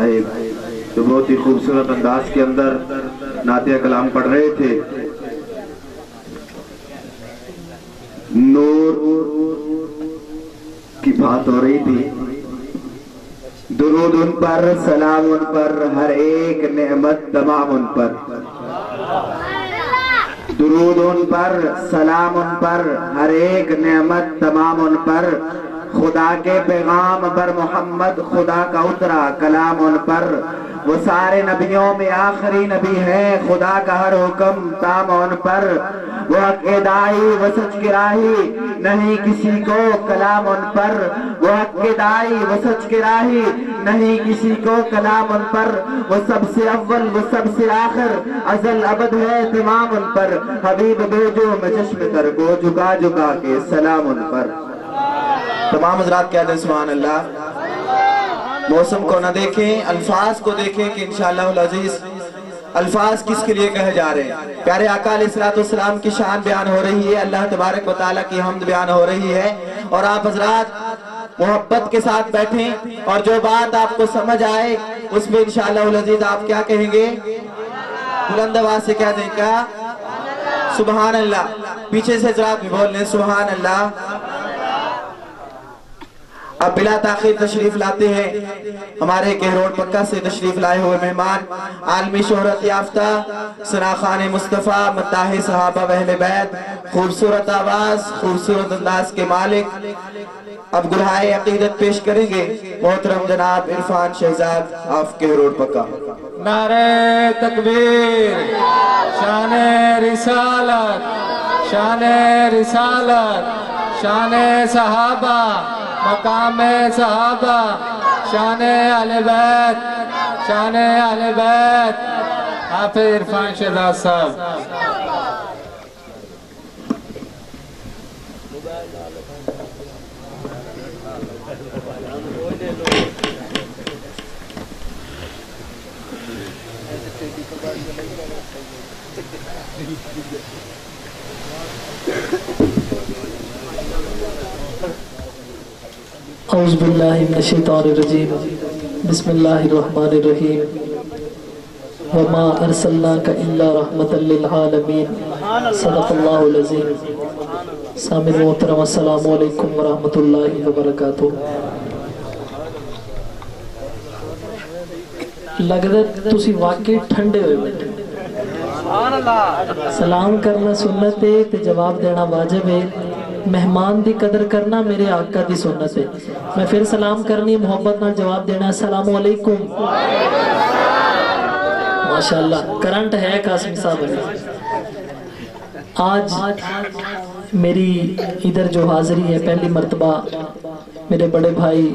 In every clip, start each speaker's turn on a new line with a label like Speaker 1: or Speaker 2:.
Speaker 1: صاحب جو بہت ہی خوبصورت انداز کے اندر نعت کلام پڑھ رہے تھے. نور کی بات ہو رہی تھی. درود ان پر، سلام ان پر، ہر ایک نعمت تمام ان پر. درود ان پر، سلام ان پر، ہر ایک نعمت تمام ان پر. خدا کے پیغام پر محمد خدا کا اترا کلام ان پر. وہ سارے نبیوں میں آخری نبی ہے، خدا کا ہر حکم تام ان پر. وہ حق دائی وہ سچ کی راہی، نہیں کسی کو کلام ان پر. وہ حق دائی وہ سچ کی راہی، نہیں کسی کو کلام ان پر. وہ سب سے اول وہ سب سے آخر، ازل ابد ہے تمام ان پر. حبیب بھیجو میں چشم تر کو، جھکا جھکا کے سلام ان پر. تمام حضرات کہہ دیں سبحان اللہ. موسم کو نہ دیکھیں، الفاظ کو دیکھیں کہ انشاءاللہ العزیز الفاظ کس کے لیے کہے جا رہے ہیں. پیارے آقا علیہ السلام کی شان بیان ہو رہی ہے، اللہ تبارک و تعالیٰ کی حمد بیان ہو رہی ہے. اور آپ حضرات محبت کے ساتھ بیٹھیں اور جو بات آپ کو سمجھ آئے اس میں انشاءاللہ العزیز آپ کیا کہیں گے؟ بلند آواز سے کہہ دیں کیا؟ سبحان اللہ. پیچھے سے حضرات بھی بول لیں سبحان اللہ. اب بلا تاخیر تشریف لاتے ہیں ہمارے کہروڑ پکا سے تشریف لائے ہوئے مہمان، عالمی شہرت یافتہ سراخان مصطفیٰ متاح صحابہ و اہل بیت، خوبصورت آواز خوبصورت انداز کے مالک. اب گلہائے عقیدت پیش کریں گے محترم جناب عرفان شہزاد آف کہروڑ پکا.
Speaker 2: نعرہ تکبیر، شان رسالت، شان رسالت، شان صحابہ، مقام صحابہ، شان اہل بیت، شان اہل بیت. حافظ عرفان شہزاد صاحب.
Speaker 3: اعوذ باللہ من الشیطان الرجیم، بسم اللہ الرحمن الرحیم. وما ارسلناک الا رحمتا للعالمین، صدق اللہ العظیم. سامعین محترم السلام علیکم ورحمۃ اللہ وبرکاتہ. لگتا تسی واقعی ٹھنڈے ہوئے بیٹھے. سلام کرنا سنت ہے تے جواب دینا واجب ہے. مہمان دی قدر کرنا میرے آقا دی سنت ہے. میں پھر سلام کرنی محبت نال جواب دینا السلام علیکم. ماشاءاللہ کرنٹ ہے قاسمی صاحب. آج میری ادھر جو حاضری ہے پہلی مرتبہ میرے بڑے بھائی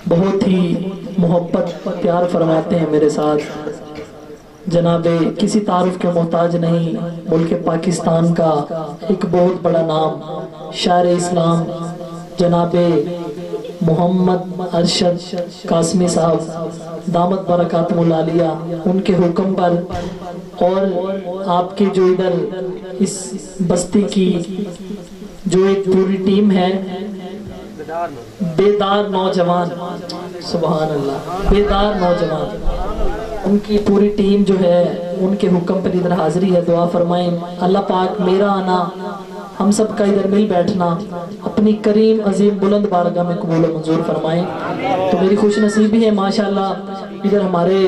Speaker 3: بہت ہی محبت پیار فرماتے ہیں میرے ساتھ. جناب کسی تعارف کے محتاج نہیں، ملک پاکستان کا ایک بہت بڑا نام شاعر اسلام جناب محمد ارشد قاسمی صاحب دامت برکاتہم العالیہ، ان کے حکم پر اور آپ کی جو ادھر اس بستی کی جو ایک پوری ٹیم ہے، بیدار نوجوان، سبحان اللہ، بیدار نوجوان، ان کی پوری ٹیم جو ہے ان کے حکم پر ادھر حاضری ہے. دعا فرمائیں اللہ پاک میرا آنا ہم سب کا ادھر مل بیٹھنا اپنی کریم عظیم بلند بارگاہ میں قبول و منظور فرمائیں. تو میری خوش نصیبی ہے ماشاءاللہ ادھر ہمارے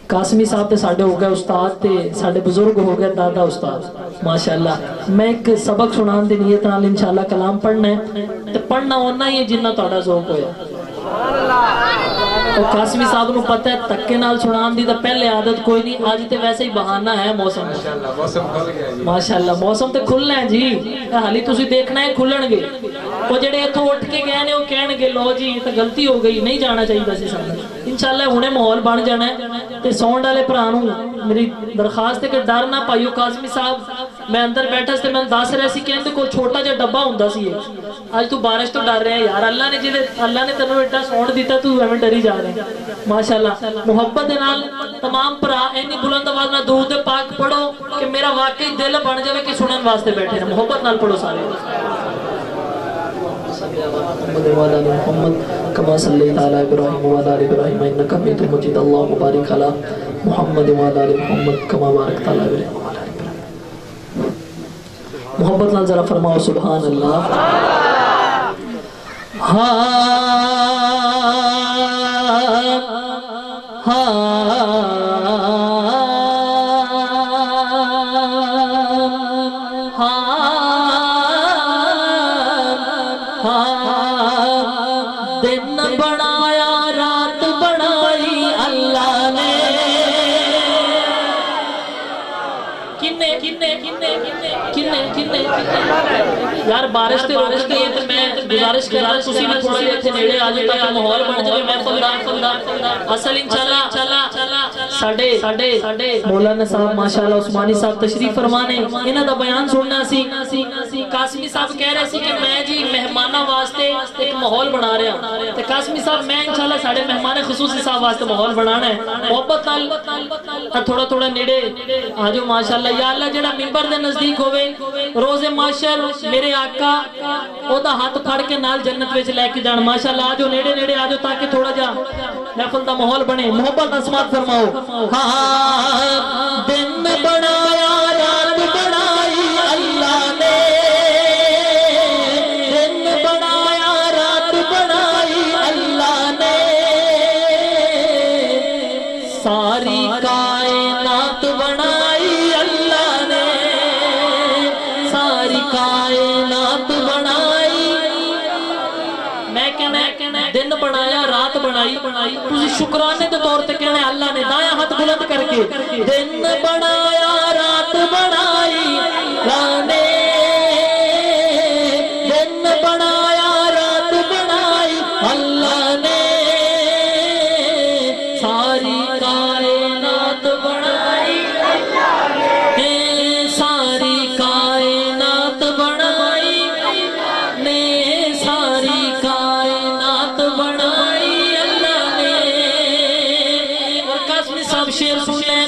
Speaker 3: قاسمی صاحب تے ساڑھے ہو گئے استاد تے ساڑھے بزرگ ہو گئے دادا استاد ماشاءاللہ. میں ایک سبق سنان دی نیت نال انشاءاللہ کلام پڑھنا ہے تے پڑھنا ہونا ہی ہے جنہ توڑا ذوق ہویا. تو قاسمی صاحب نو پتہ ہے تکے نال سنان دی تو پہلے عادت کوئی نہیں، آج تے ویسے ہی بہانہ ہے موسم ماشاءاللہ. موسم تے کھلنا ہے جی، حالی تسی دیکھنا ہے کھلن گے. وہ جڑے اتھوں اٹھ کے گئے نے وہ کہن گے لو جی یہ تو غلطی ہو گئی، نہیں جانا چاہیے بس سب. انشاءاللہ انہیں ماحول بن جانا ہے. تے ساؤنڈ والے بھرانوں میری درخواست ہے کہ ڈر نہ پائیو. قاسمی صاحب میں اندر بیٹھا سے میں دس رہے سی کہ کوئی چھوٹا جا ڈبا ہوندا سی. آج تو بارش تو ڈر رہے ہیں یار، اللہ نے تینوں ایڈا ساؤنڈ دیتا تو ایویں ڈری جا رہے ہیں ماشاءاللہ. محبت دے نال تمام بھرا اینی بلند آواز نال درود پاک پڑھو کہ میرا واقعی دل بن جائے کہ سنن واسطے بیٹھے ہیں. محبت نال پڑھو سارے. محمد وعلى آل محمد كما صليت على إبراهيم وعلى آل إبراهيم إنك حميد مجيد اللهم بارك على محمد وعلى آل محمد كما باركت على إبراهيم وعلى آل إبراهيم محبت نال ذرا فرماؤ سبحان اللہ دن بنایا رات بنائی اللہ نے کنے کنے کنے کنے کنے یار بارش تے روک گئی ہے تو میں گزارش کر رہا ہوں تسی بھی تھوڑا جہا اتنے نیڑے آ جائے تاکہ ماحول بن جائے محفل دا اصل انشاءاللہ ساڈے مولانا صاحب ماشاءاللہ عثمانی صاحب تشریف فرمانے انہاں دا بیان سننا سی قاسمی صاحب کہہ رہے سی کہ میں جی مہماناں واسطے ایک ماحول بنا رہا تے قاسمی صاحب میں انشاءاللہ ساڈے مہمان خصوصی صاحب واسطے ماحول بنانا ہے محبت نال تھوڑا تھوڑا نیڑے آ جاؤ ماشاءاللہ یا اللہ جڑا منبر دے نزدیک ہوئے روز محشر میرے آقا او دا ہاتھ پھڑ کے نال جنت وچ لے کے جان ماشاءاللہ آ جاؤ نیڑے نیڑے آ جاؤ تاکہ تھوڑا جا محفل دا ماحول بنے محبت اسمات فرماؤ دن بنایا رات بنائی اللہ نے دن بنایا رات بنائی اللہ نے ساری کائنات بنائی اللہ نے ساری کائنات بنائی میں کہنا دن بنایا رات بنائی تسی شکرانے دے طور تے کہنا اللہ نے دایاں ہاتھ بلند کر کے دن بنایا رات بنائی اللہ نے دن بنایا رات بنائی اللہ نے ساری کائنات بنائی ساری کائنات بنائی نے ساری کائنات بنائی اللہ نے اور قاسمی صاحب شیر سن لیں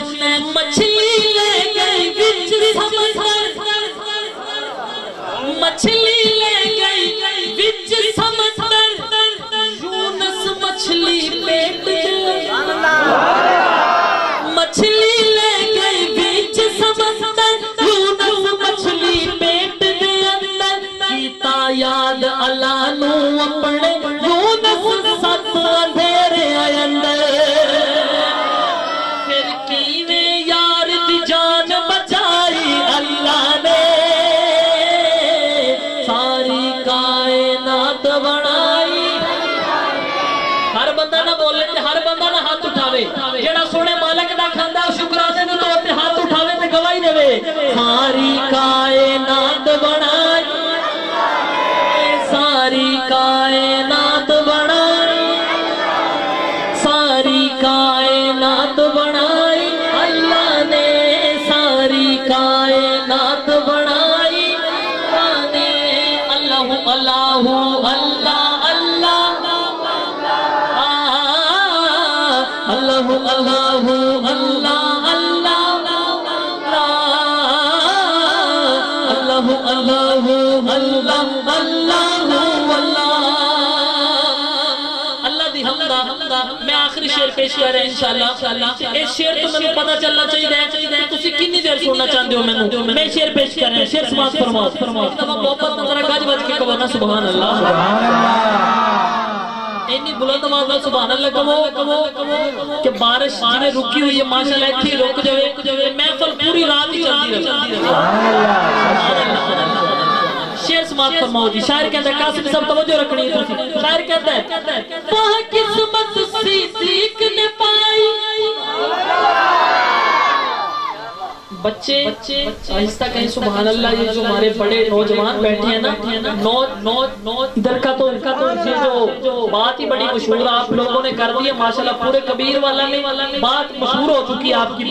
Speaker 3: مچھلی لے گئی وچ سمندر مچھلی لے گئی وچ سمندر یونس مچھلی پیٹ مچھلی لے گئی وچ سمندر یونس مچھلی پیٹ دے اندر کیتا یاد اللہ نو اپنے یونس سات اندھیرے اندر پھر کیویں یار دی جان بچائی اللہ نے ساری کائنات بنائی ہر بندہ نہ بولے تے ہر بندہ نہ ہاتھ اٹھاوے جڑا سونے مالک دا کھاندا شکرانے دے طور تے ہاتھ اٹھاوے تے گواہی دے ساری کائنات بنائی ساری کائنات بنائی ساری کائنات بنائی اللہ نے ساری کائنات بنائی اللہ اللہ اللہ اللہ اللہ اللہ میں آخری شعر پیش کر رہا ہوں انشاءاللہ اس شعر تو میں پتہ چلنا چاہیے تسی کتنی دیر سننا چاہتے ہو میں شعر پیش کر رہا ہوں شعر سماعت فرماؤ محبت نظر گج بج کے کہو نا سبحان اللہ اتنی بلند آواز میں سبحان اللہ کہو کہ بارش جنہیں رکی ہوئی ہے ماشاءاللہ اتنی رک جائے محفل پوری رات ہی چلتی رہے شعر سماعت فرماؤ جی شاعر کہتا ہے قاسم صاحب توجہ رکھنی ہے شاعر کہتا ہے وہاں قسمت صدیق نے پائی بچے آہستہ کہیں سبحان اللہ یہ جو ہمارے بڑے نوجوان بیٹھے ہیں نا ادھر کا تو یہ جو بات ہی بڑی مشہور آپ لوگوں نے کر دی ہے ماشاءاللہ پورے کبیر والا میں بات مشہور ہو چکی ہے آپ کی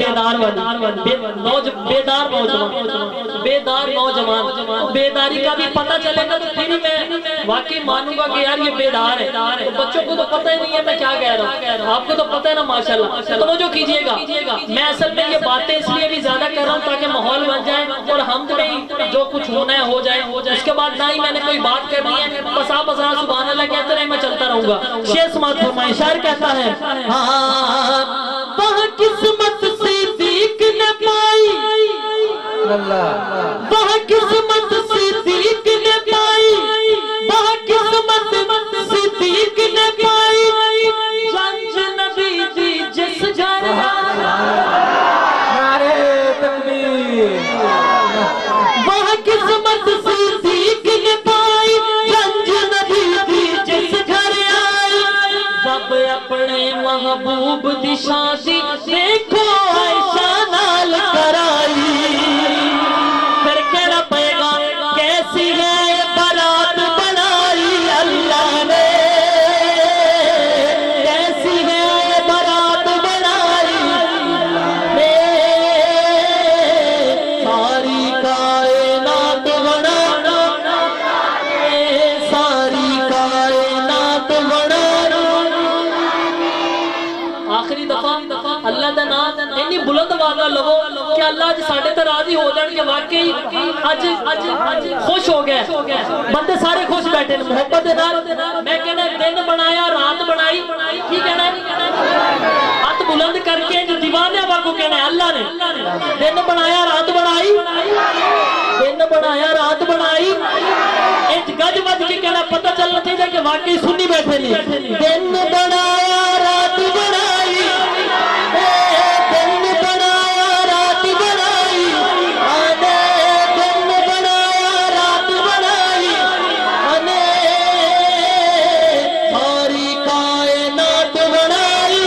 Speaker 3: بیدار نوجوان بیداری کا بھی پتہ چلے گا تو پھر میں واقعی مانوں گا کہ یار یہ بیدار ہے بچوں کو تو پتہ ہی نہیں ہے میں کیا کہہ رہا ہوں آپ کو تو پتہ ہے نا ماشاءاللہ توجہ کیجئے گا میں اصل میں یہ باتیں اس لیے بھی زیادہ کر رہا ہوں تاکہ ماحول بن جائے اور ہم میں جو کچھ ہونا ہے ہو جائے. اس کے بعد نہ ہی میں نے کوئی بات کرنی ہے, بس آپ سبحان اللہ کہتے رہے, میں چلتا رہوں گا. شعر سماعت فرمائیں. شاعر کہتا ہے وہاں قسمت صدیق نے پائی, وہاں قسمت صدیق نے پائی, وہاں قسمت صدیق نے پائی, جنج نبی دی جس گھر
Speaker 2: نعرہ تکبیر.
Speaker 3: وہاں قسمت صدیق نے پائی, جنج نبی دی جس گھر آئی, رب اپنے محبوب دی شادی دیکھو عائشہ نال کرائی. پھر کہنا پائے گا کیسی ہے بارات بنائی اللہ نے, کیسی ہے بارات بنائی نے, ساری کائنات بنا, ساری کائنات بنا. آخری دفعہ اللہ دا نام اتنی بلند آواز لو کہ اللہ جی ساڈے تے راضی ہو جان کہ واقعی اج خوش ہو گئے, بندے سارے خوش بیٹھے نے محبت دے نال. میں کہنا دن بنایا رات بنائی, کی کہنا ہے ہاتھ بلند کر کے جو دیوانے واگو کہنا ہے اللہ نے دن بنایا رات بنائی, دن بنایا رات بنائی. ایک گج بج کے کہنا پتہ چلنا چاہیے کہ واقعی سنی بیٹھے نہیں. دن بنایا رات بنائی, دن بنایا رات بنائی, دن بنایا رات بنائی, ساری کائنات بنائی,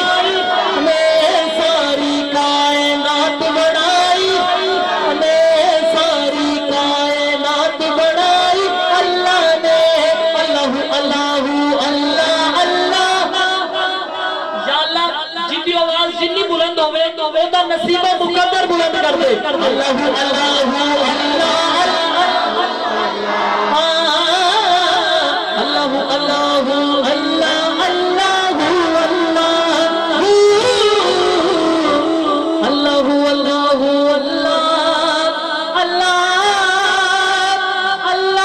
Speaker 3: ساری کائنات بنائی, ساری کائنات بنائی اللہ نے. اللہ اللہ اللہ اللہ. یا اللہ جن کی آواز جنی بلند ہوئے تو وہ دا نصیب مقدر بلند کر دے. اللہ اللہ اللہ اللہ اللہ اللہ اللہ اللہ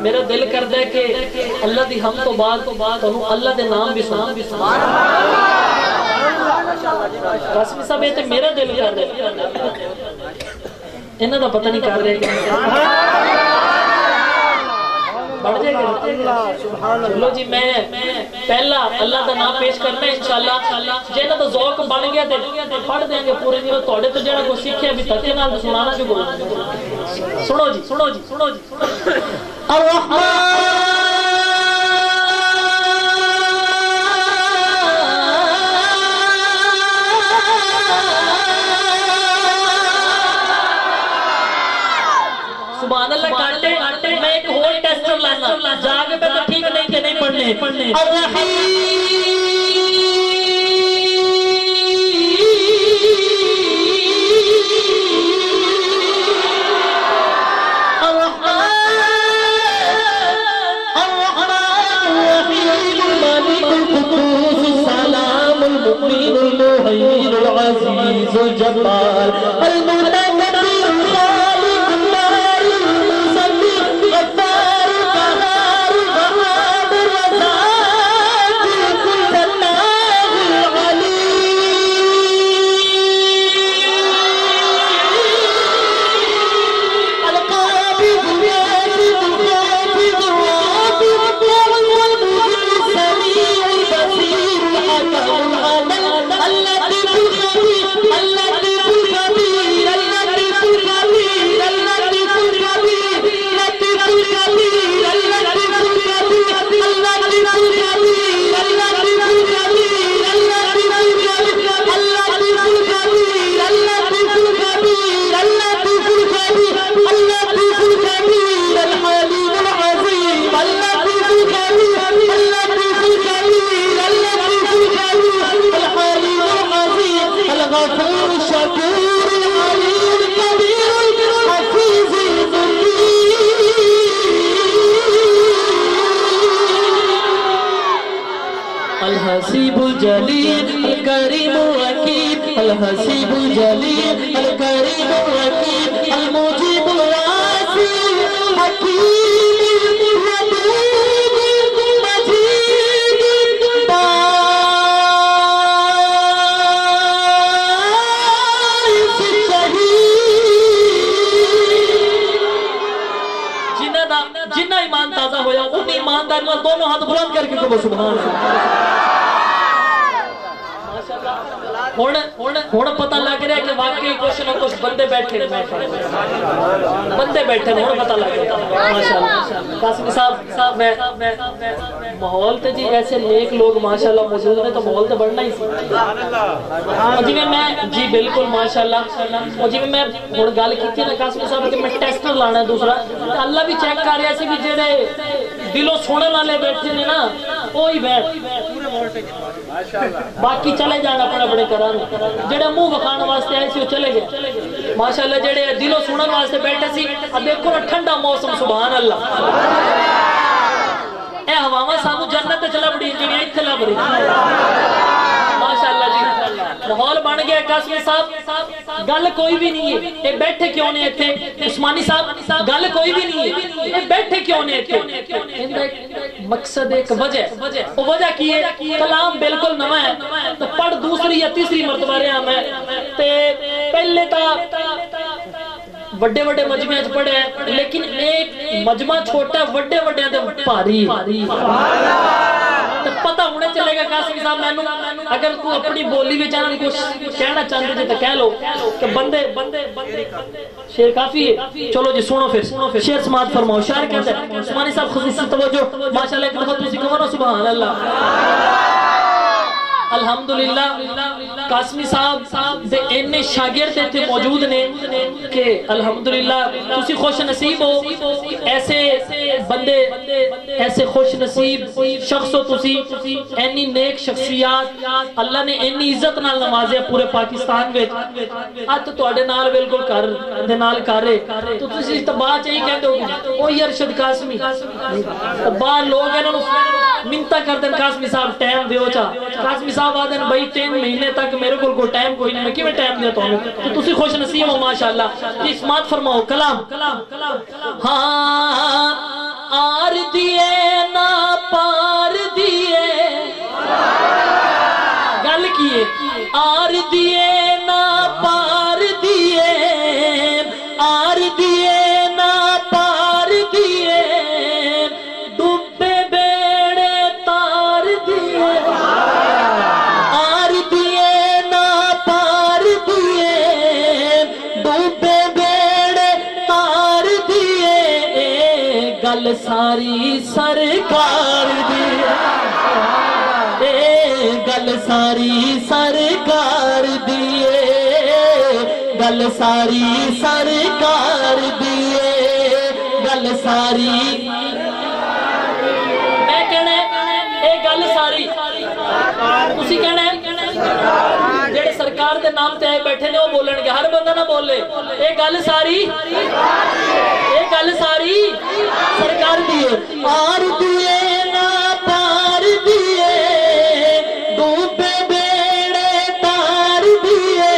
Speaker 3: میرا دل کرتا ہے کہ اللہ دی ہم تو بعد تانوں اللہ دے نام بھی سنا. رسمی صاحب یہ تے میرا دل کر رہا ہے, انہاں دا پتہ نہیں کر رہے بڑھ جائے گا. چلو جی میں پہلا اللہ دا نام پیش کرنا ہے انشاءاللہ. جنہاں دا ذوق بن گیا تے پڑھ دیں گے پورے نہیں, تواڈے تو جڑا کوئی سیکھیا بھی تکے نال سنانا جو بول. سنو جی سنو جی سنو جی. الرحمن سبحان اللہ. کانٹے میں ایک اور ٹیسٹر لانا جاگے پہ تو ٹھیک نہیں کہ نہیں پڑھنے. السلام المؤمن المهيمن العزيز الجبار المتكبر الخالق البارئ المصور الغفار القهار الوهاب الرزاق الله العليم القابض الباسط الخافض الرافع السميع البصير الحكم العليم اللطيف الخبير اللطيف الخبير ایماندار میں دونوں ہاتھ بلند کر کے کہو سبحان اللہ ہون پتہ لگ رہا ہے کہ واقعی کچھ نہ کچھ بندے بیٹھے ہون پتہ لگ رہا ہے ماشاءاللہ قاسمی صاحب میں ماحول تے جی ایسے نیک لوگ ماشاءاللہ موجود ہیں تو ماحول تے بڑھنا ہی سی جی میں جی بالکل ماشاءاللہ جی میں ہن گل کیتی نا قاسمی صاحب کہ میں ٹیسٹر لانا ہے دوسرا اللہ بھی چیک کر رہا سی کہ جڑے دلوں سنن والے بیٹھے نے نا وہی بیٹھ باقی چلے جانا اپنے اپنے کران جڑے منہ وکھان واسطے آئے سی وہ چلے گئے ماشاءاللہ جڑے دلوں سنن واسطے بیٹھے سی اب دیکھو نا ٹھنڈا موسم سبحان اللہ اے ہواواں سانو جنت چلا بڑی جڑی ایتھے لب رہی ماشاءاللہ جی ماحول بن گیا قاسمی صاحب گل کوئی بھی نہیں ہے اے بیٹھے کیوں نے ایتھے عثمانی صاحب گل کوئی بھی نہیں ہے اے بیٹھے کیوں نے ایتھے اندا مقصد ایک وجہ وہ وجہ کی ہے کلام بالکل نواں ہے تو پڑھ دوسری یا تیسری مرتبہ رہا میں تے پہلے تا بڑے بڑے مجمع پڑھے ہیں لیکن ایک مجمع چھوٹا ہے بڑے بڑے دے بھاری تو پتہ ہونے چلے گا قاسمی صاحب مینوں اگر تو اپنی بولی وچ آن کچھ کہنا چاہتے جے تو کہہ لو کہ بندے شعر کافی ہے چلو جی سنو پھر شعر سماعت فرماؤ شاعر کہتا ہے عثمانی صاحب خصوصی توجہ ماشاءاللہ ایک دفعہ تسی کہو نا سبحان اللہ الحمدللہ قاسمی صاحب دے اینے شاگرد تھے موجود نے کہ الحمدللہ تسی خوش نصیب ہو ایسے بندے ایسے خوش نصیب شخص ہو تسی اینی نیک شخصیات اللہ نے اینی عزت نال نوازے پورے پاکستان وچ ات تواڈے نال بالکل کر دے نال کرے تو تسی تباہ چاہی کہندے ہو اوہی ارشد قاسمی تباہ لوگ انہاں نوں منتا کردے قاسمی صاحب ٹائم دیو چا قاسمی صاحب آدھن بھائی 3 مہینے تک میرے کو کوئی ٹائم کوئی نہیں میں کیوں ٹائم دیتا ہوں تو تسی خوش نصیب ہو ماشاءاللہ جی سماعت فرماؤ کلام ہاں آر دیے نا پار دیے گل کیے آر دیے نا پار دیے آر دیے نا پار دیے ڈوبے بیڑے تار دیے آر دیے نا پار دیے ڈوبے بیڑے تار دیے گل ساری سرکار دیے گل ساری سرکار دیے گل ساری سرکار دیے گل ساری میں کہنا ہے اے گل ساری تسی کہنا ہے جڑے سرکار دے نام تے آئے بیٹھے نے وہ بولن گے ہر بندہ نہ بولے اے گل ساری سرکار دیے آر دیے نا پار دیے ڈوبے بیڑے تار دیے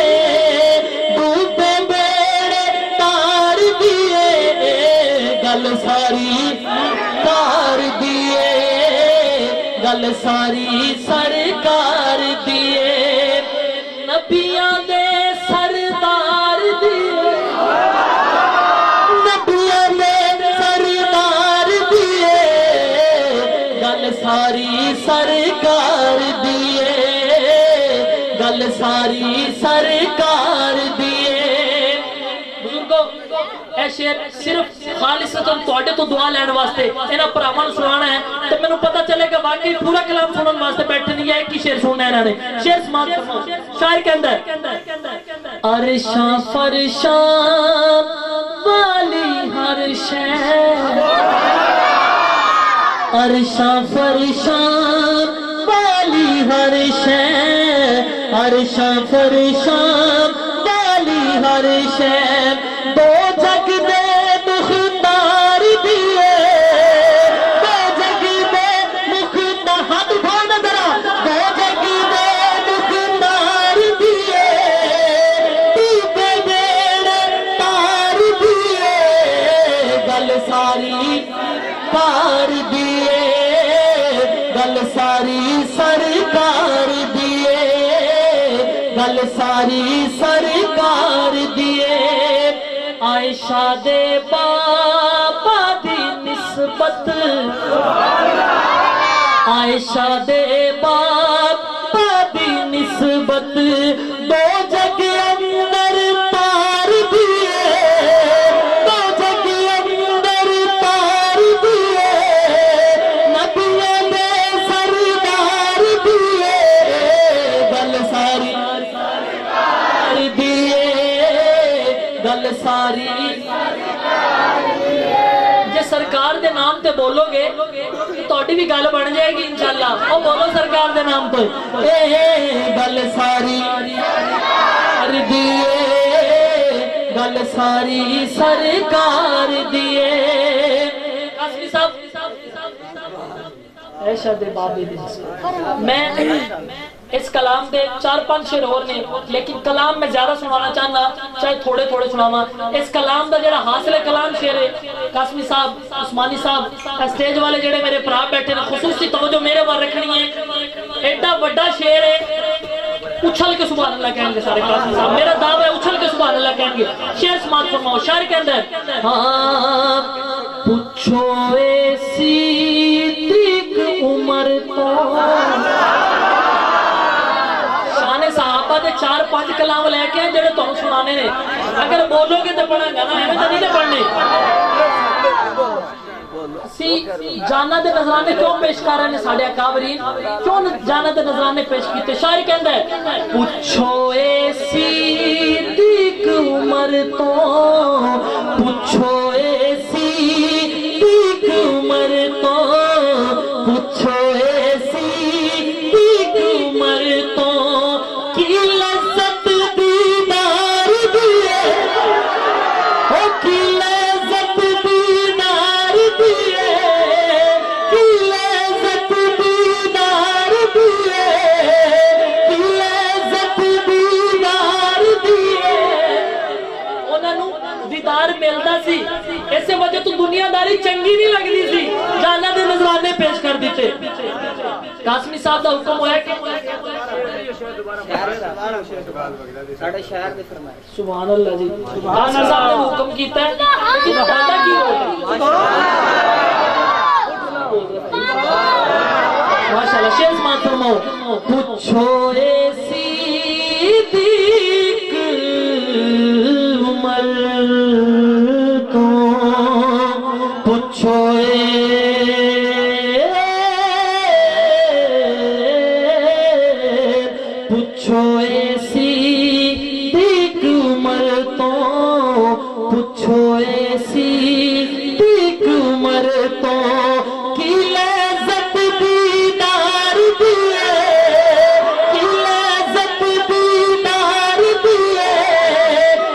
Speaker 3: ڈوبے بیڑے تار دیے گل ساری تار دیے گل ساری سرکار دیے نبیاں دے سردار دیے نبیاں دے سردار دیے گل ساری سرکار دیے گل ساری سرکار دیے بزرگو اے شعر صرف خالصتاً تواڈے تو دعا لین واسطے انہاں بھراواں نوں سنانا ہے تے مینوں پتہ چلے گا واقعی پورا کلام سنن واسطے بیٹھے نہیں ہے ایک ہی شعر سننا انہاں نے شعر سماعت فرماؤ شاعر کہندا ہے عرشاں فرشاں والی ہر شے عرشاں فرشاں والی ہر شے عرشاں فرشاں والی ہر شے دو جگ دے مختار دیے دو جگ دے مختار ہاتھ اٹھاؤ ذرا دو جگ دے مختار دیے ڈوبے بیڑے تار دیے گل ساری پار دیے گل ساری سرکار دیے گل ساری سرکار دیے عائشہ دے بابا دی نسبت عائشہ دے باپ دی نسبت دو جگ اندر تار دیے دو جگ اندر تار دیے نبیوں دے سردار دیے گل ساری دیے گل ساری جے سرکار دے نام تے بولو گے توڑی بھی گل بن جائے گی انشاءاللہ او بولو سرکار دے نام تو گل ساری دیے گل ساری سرکار دیے قاسمی صاحب عائشہ دے بابے دے میں اس کلام دے 4-5 شعر اور نے لیکن کلام میں زیادہ سنانا چاہنا چاہے تھوڑے تھوڑے سناوا اس کلام دا جڑا حاصل کلام شعر ہے قاسمی صاحب عثمانی صاحب اسٹیج والے جڑے میرے بھرا بیٹھے نا خصوصی توجہ میرے بار رکھنی ہے ایڈا بڑا شعر ہے اچھل کے سبحان اللہ کہیں گے سارے قاسمی صاحب میرا دعویٰ ہے اچھل کے سبحان اللہ کہیں گے شعر سماعت فرماؤ شاعر کہندہ ہے ہاں پوچھو اے صدیق عمر تو صحابہ دے 4-5 کلام لے کے ہیں جڑے تم سنانے نے اگر بولو گے تو پڑھا گا نا ہمیں تو نہیں پڑھنے جانا دے نظرانے کیوں پیش کر رہے ہیں ساڑھے اکابرین کیوں جانا دے نظرانے پیش کیتے شاعر کہندہ ہے پوچھو اے صدیق عمر تو پوچھو اے صدیق عمر تو پوچھو اے صدیق عمر تو کی لذت دیدار دیے او کی لذت دیدار دیے کی لذت دیدار دیے کی لذت دیدار دیے انہاں نوں دیدار ملدا سی اسے وجہ تو دنیا داری چنگی نہیں لگدی سی جانا دے نظرانے پیش کر دیتے قاسمی صاحب دا حکم ہوا ہے کہ سبحان اللہ جی قاسمی صاحب نے حکم کیتا ہے لیکن بتاتا کی ہوگا ماشاءاللہ شیخ سماعت فرماؤ پوچھو اے صدیق عمر تو پوچھو پوچھو اے صدیق عمر تو پوچھو اے صدیق عمر تو کی لذت دیدار دیے کی لذت دیدار دیے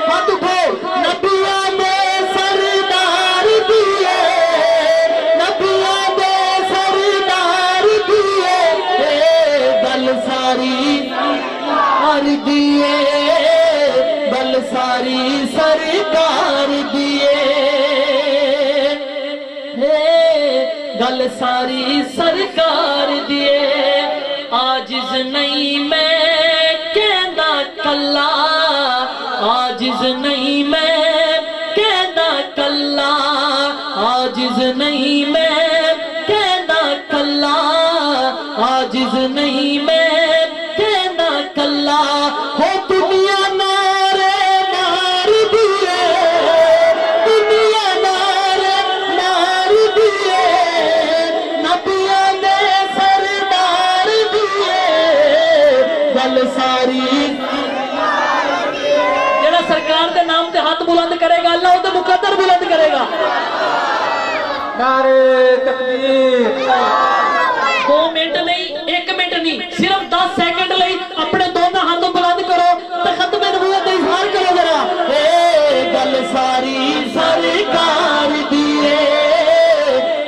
Speaker 3: ہاتھ اٹھو نبیوں دے سردار دیے نبیوں دے سردار دیے گل ساری دیے بل ساری سرکار دیے گل ساری سرکار دیے عاجز نہیں میں کہندا کلا عاجز نہیں میں کہندا کلا عاجز نہیں میں کہندا کلا عاجز نہیں میں کلا ہو دنیا نارے مار دیے دنیا نارے مار دیے نبیوں نے سردار دیے گل ساری جڑا سرکار دے نام تے ہاتھ بلند کرے گا اللہ تے مقدر بلند کرے گا
Speaker 2: نعرے تکبیر
Speaker 3: 2 منٹ نہیں 1 منٹ نہیں صرف 10 سیکنڈ لئی اپنے دونوں ہاتھوں بلند کرو تے ختم نبوت کا اظہار کرو ذرا گل ساری سرکار دیے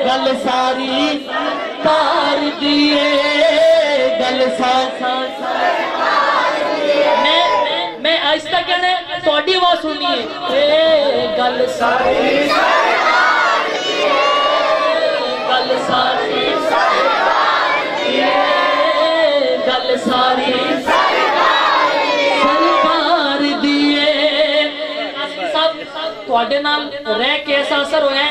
Speaker 3: گل ساری کار دیے گل میں آہستہ کہنے تھوڑی آواز سنی ہے گل ساری گل ساری گل ساری سرکار دیے ਤੁਹਾਡੇ ਨਾਲ ਰਹਿ ਕੇ ਐਸਾ ਅਸਰ ਹੋਇਆ ਹੈ।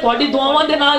Speaker 3: ਤੁਹਾਡੀ ਦੁਆਵਾਂ ਦੇ ਨਾਲ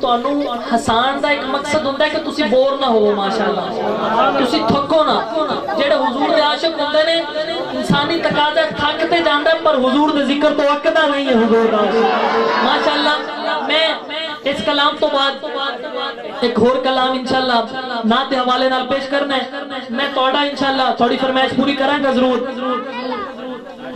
Speaker 3: ਤੁਹਾਨੂੰ ਹਸਾਨ ਦਾ ਇੱਕ ਮਕਸਦ ਹੁੰਦਾ ਹੈ ਕਿ ਤੁਸੀਂ ਬੋਰ ਨਾ ਹੋਵੋ, ਮਾਸ਼ਾਅੱਲਾ ਤੁਸੀਂ ਥੱਕੋ ਨਾ। ਜਿਹੜੇ ਹੁਜ਼ੂਰ ਦੇ ਆਸ਼ਿਕ ਹੁੰਦੇ ਨੇ ਇਨਸਾਨੀ ਤਕਾਜ਼ਾ ਥੱਕ ਤੇ ਜਾਂਦਾ ਪਰ ਹੁਜ਼ੂਰ ਦੇ ਜ਼ਿਕਰ ਤੋਂ ਅੱਕਦਾ ਨਹੀਂ ਹੈ ਹੁਜ਼ੂਰ ਦਾ ਮਾਸ਼ਾਅੱਲਾ। ਮੈਂ ਇਸ ਕਲਾਮ ਤੋਂ ਬਾਅਦ ਇੱਕ ਹੋਰ ਕਲਾਮ ਇਨਸ਼ਾਅੱਲਾ ਨਾ ਦੇ ਹਵਾਲੇ ਨਾਲ ਪੇਸ਼ ਕਰਨਾ ਹੈ। ਮੈਂ ਤੁਹਾਡਾ ਇਨਸ਼ਾਅੱਲਾ ਤੁਹਾਡੀ ਫਰਮਾਇਸ਼ ਪੂਰੀ ਕਰਾਂਗਾ ਜ਼ਰੂਰ।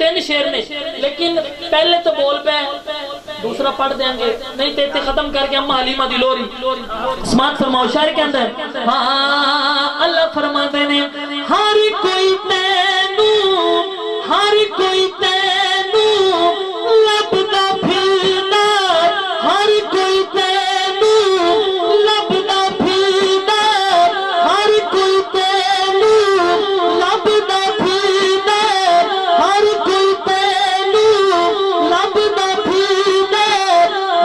Speaker 3: 3 شعر نے لیکن پہلے تو بول پہ دوسرا پڑھ دیں گے نہیں تے ختم کر کے اما حلیمہ دی لوری سماعت فرماؤ شاعر کے اندر ہاں اللہ فرماتے نے ہر کوئی تینو لبدا پھردا ہر کوئی تینو لبدا پھردا ہر کوئی تینو لبدا پھردا ہر کوئی تینو لبدا پھردا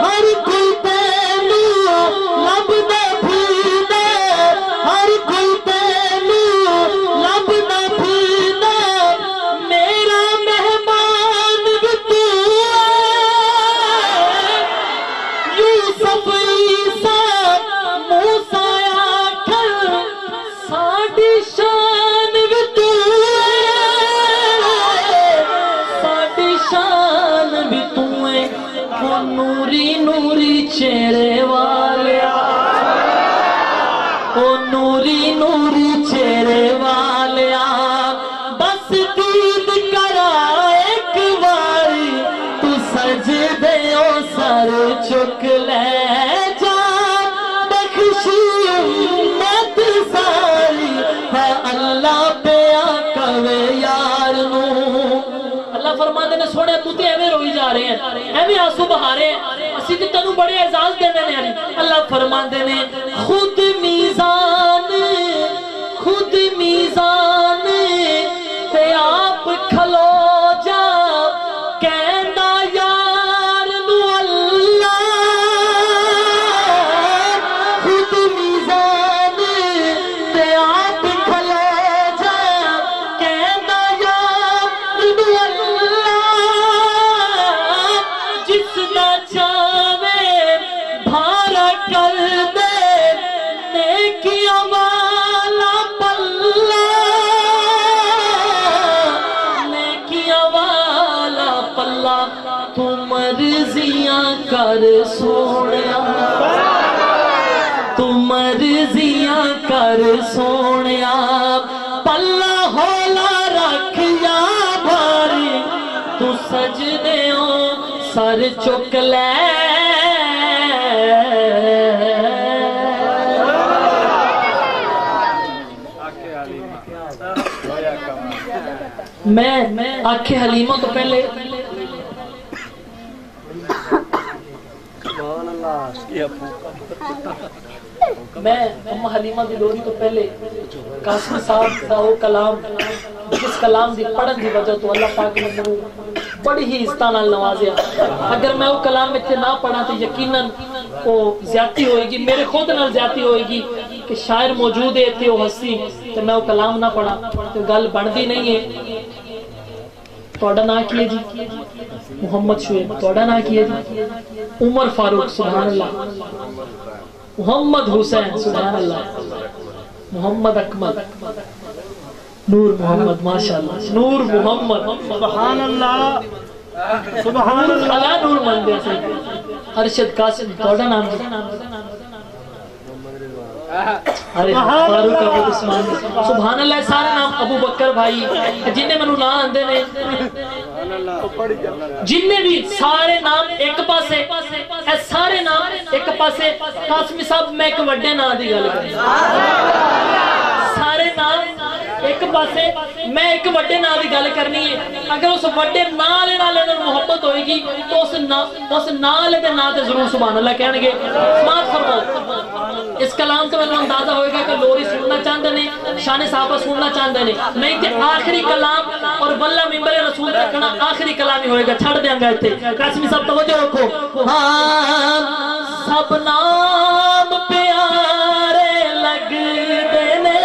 Speaker 3: ہر کوئی تینو لبدا پھردا ہر کوئی تینو لبدا پھردا میرا مہمان بھی تو یوسف عیسیٰ موسیٰ آکھر ساڈی شان بھی تو ساڈی شان بھی تو وہ نوری نوری چہرے والیا وہ نوری نوری چہرے والیا بس دید کرا ایک باری تو سجدے او سر چک لے جا بخشی امت ساری ہے اللہ پہ آکوے یار نو اللہ فرماتے نے سوڑے تو تے ایویں روئی جا رہے ہیں ایویں آنسو بہا رہے ہیں اسی تے تینوں بڑے اعزاز دینے نے اللہ فرماتے نے خود میزان تے آپ کھلو جا کہندا یار نو اللہ خود میزان تے آپ کھلو جا کہندا یار نو اللہ جس دا چاہے بھارا کر دے نیکیاں والا پلہ نیکیاں والا پلہ تو مرضیاں کر سونیا تو مرضیاں کر سونیا پلہ ہولا رکھ یا بھاری تو سجدے ہو سر چک لے میں آنکھیں حلیمہ تو پہلے میں اما حلیمہ دی لوری تو پہلے قاسم صاحب دا وہ کلام جس کلام دی پڑھن دی وجہ تو اللہ پاک نے مجھے بڑی ہی عزتاں نال نوازیا اگر میں وہ کلام اتنے نہ پڑھا تو یقیناً وہ زیادتی ہوئے گی میرے خود نال زیادتی ہوئے گی کہ شاعر موجود ہے تے وہ ہستی تو میں وہ کلام نہ پڑھا تو گل بندی نہیں ہے توڑا نہ کیے جی محمد شعیب توڑا نہ کیے جی عمر فاروق سبحان اللہ محمد حسین سبحان اللہ محمد اکمل نور محمد ماشاءاللہ نور محمد سبحان اللہ سبحان اللہ نور مندے سے ارشد قاسم توڑا نام جی فاروق ابو عثمان سبحان اللہ سارے نام ابو بکر بھائی جنہیں منو نا آندے نے جنہیں بھی سارے نام ایک پاسے اے سارے نام ایک پاسے قاسمی صاحب میں ایک وڈے نا دی گل کریں سارے نام ایک پاسے میں ایک وڈے نا دی گل کرنی ہے اگر اس وڈے نا لے محبت ہوئے گی تو اس نا لے دے نا تے ضرور سبحان اللہ کہنے گے سماعت فرماؤ اس کلام سے میں اندازہ ہوئے گا کہ لوری سننا چاہتے ہیں شان صحابہ سننا چاہتے ہیں نہیں کہ آخری کلام اور واللہ ممبر رسول رکھنا آخری کلام ہی ہوئے گا چھڑ دیں گا اتنے قاسمی صاحب توجہ رکھو ہاں سب نام پیارے لگ دینے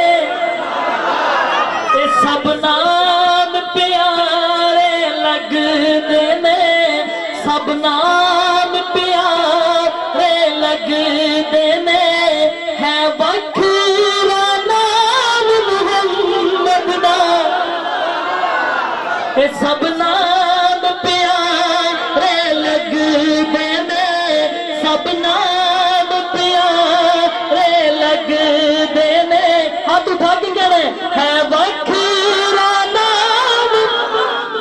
Speaker 3: سب نام پیارے لگ دینے سب نام پیارے لگ دینے ہے وکھرا نام محمد دا سب نام پیارے لگ دینے سب نام پیارے لگ دینے ہاتھ اٹھا کے کہہ رہے ہے وکھرا نام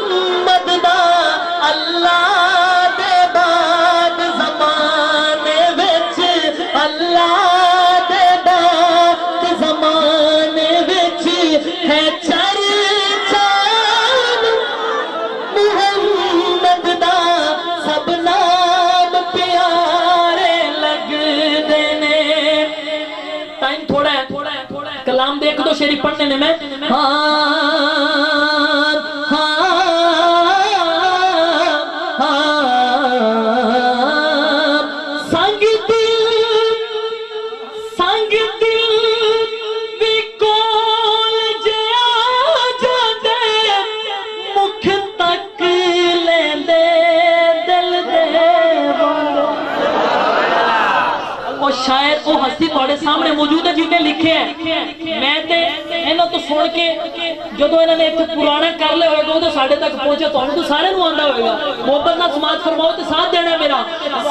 Speaker 3: محمد ایک دو شعری پڑھنے نے میں شاعر وہ ہستی تھوڑے سامنے موجود ہے جنہیں لکھے ہیں میں تے انہوں تو سن کے جدو انہوں نے ایک پرانا کر لے ہوئے گا تو ساڑھے تک پہنچے تو ہم تو سارے نو آندہ ہوئے گا محبت نہ سماعت فرماؤ تو ساتھ دینا میرا